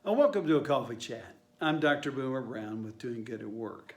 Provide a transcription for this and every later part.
Welcome to a coffee chat. I'm Dr. Boomer Brown with Doing Good at Work.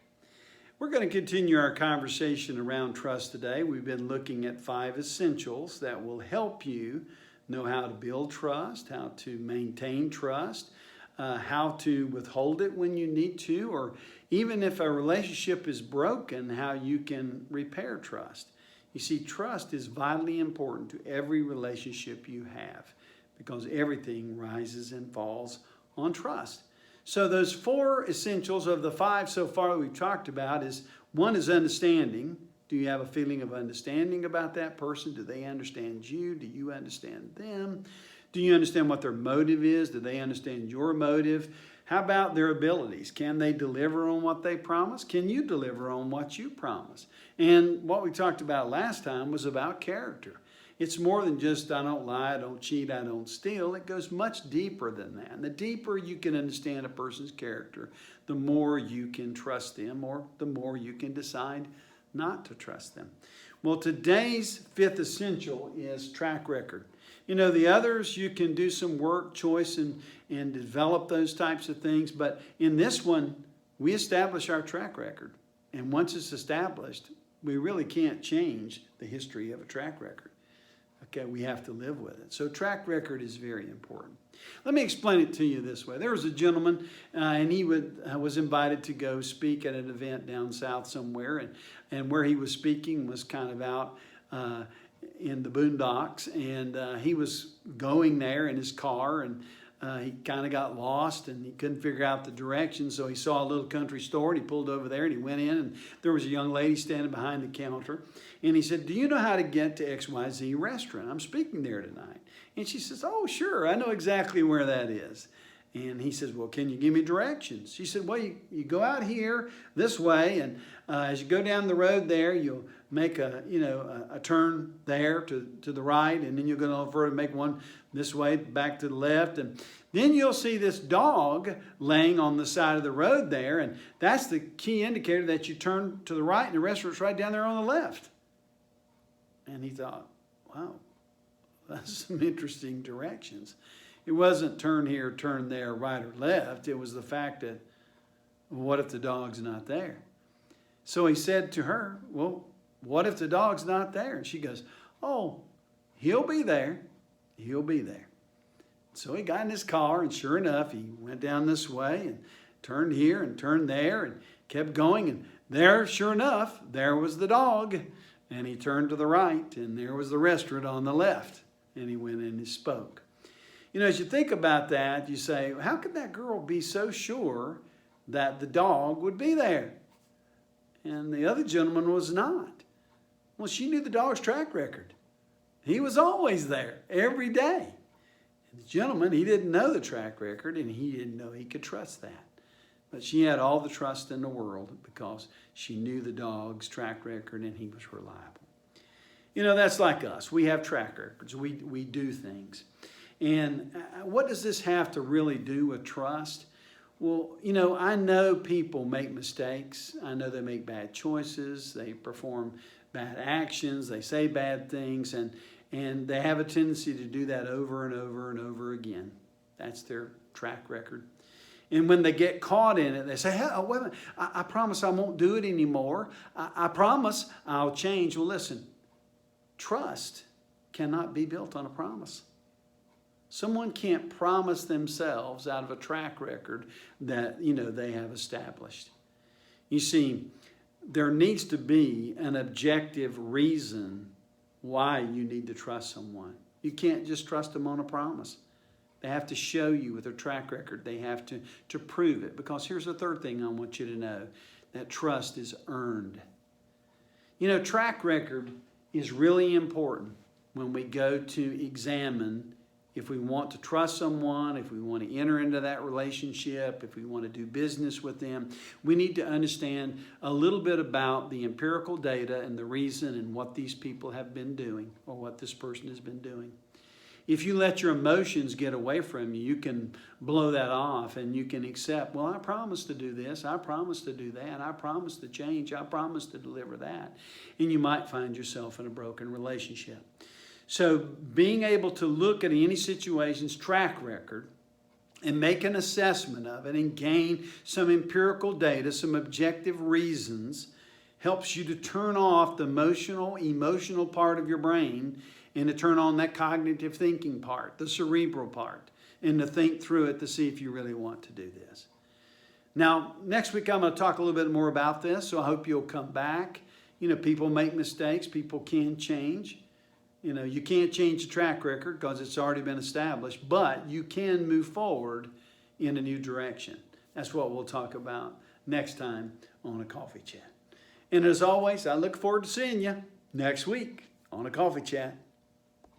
We're going to continue our conversation around trust today. We've been looking at 5 essentials that will help you know how to build trust, how to maintain trust, how to withhold it when you need to, or even if a relationship is broken, how you can repair trust. You see, trust is vitally important to every relationship you have because everything rises and falls on trust. So those 4 essentials of the 5 so far that we've talked about is, one is understanding. Do you have a feeling of understanding about that person? Do they understand you? Do you understand them? Do you understand what their motive is? Do they understand your motive? How about their abilities? Can they deliver on what they promise? Can you deliver on what you promise? And what we talked about last time was about character. It's more than just I don't lie, I don't cheat, I don't steal. It goes much deeper than that. And the deeper you can understand a person's character, the more you can trust them, or the more you can decide not to trust them. Well, today's 5th essential is track record. You know, the others, you can do some work, choice, and develop those types of things. But in this one, we establish our track record. And once it's established, we really can't change the history of a track record. Okay, we have to live with it. So track record is very important. Let me explain it to you this way. There was a gentleman, and he was invited to go speak at an event down south somewhere, and where he was speaking was kind of out in the boondocks, and he was going there in his car, and he kind of got lost and he couldn't figure out the direction, so he saw a little country store and he pulled over there and he went in, and there was a young lady standing behind the counter, and he said, "Do you know how to get to XYZ restaurant? I'm speaking there tonight." And she says, "Oh, sure, I know exactly where that is." And he says, "Well, can you give me directions?" She said, "Well, you go out here this way, and as you go down the road there, you'll make a turn there to the right, and then you'll go a little further, make one this way back to the left, and then you'll see this dog laying on the side of the road there, and that's the key indicator that you turn to the right, and the restaurant's right down there on the left." And he thought, wow, that's some interesting directions. It wasn't turn here, turn there, right or left. It was the fact that, what if the dog's not there? So he said to her, "Well, what if the dog's not there?" And she goes, "Oh, he'll be there. He'll be there." So he got in his car, and sure enough, he went down this way and turned here and turned there and kept going. And there, sure enough, there was the dog. And he turned to the right, and there was the restaurant on the left. And he went in and spoke. You know, as you think about that, you say, how could that girl be so sure that the dog would be there? And the other gentleman was not. Well, she knew the dog's track record. He was always there, every day. And the gentleman, he didn't know the track record, and he didn't know he could trust that. But she had all the trust in the world because she knew the dog's track record and he was reliable. You know, that's like us. We have track records. We do things. And what does this have to really do with trust? Well, you know, I know people make mistakes. I know they make bad choices. They perform bad actions. They say bad things. And they have a tendency to do that over and over and over again. That's their track record. And when they get caught in it, they say, "Hey, wait a minute, I promise I won't do it anymore. I promise I'll change." Well, listen, trust cannot be built on a promise. Someone can't promise themselves out of a track record that, they have established. You see, there needs to be an objective reason why you need to trust someone. You can't just trust them on a promise. They have to show you with their track record. They have to prove it. Because here's the third thing I want you to know, that trust is earned. You know, track record is really important when we go to examine if we want to trust someone, if we want to enter into that relationship, if we want to do business with them. We need to understand a little bit about the empirical data and the reason and what these people have been doing or what this person has been doing. If you let your emotions get away from you, you can blow that off and you can accept, well, I promise to do this, I promise to do that, I promise to change, I promise to deliver that. And you might find yourself in a broken relationship. So being able to look at any situation's track record and make an assessment of it and gain some empirical data, some objective reasons, helps you to turn off the emotional part of your brain and to turn on that cognitive thinking part, the cerebral part, and to think through it to see if you really want to do this. Now, next week I'm going to talk a little bit more about this, so I hope you'll come back. You know, people make mistakes, people can change. You know, you can't change the track record because it's already been established, but you can move forward in a new direction. That's what we'll talk about next time on A Coffee Chat. And as always, I look forward to seeing you next week on A Coffee Chat.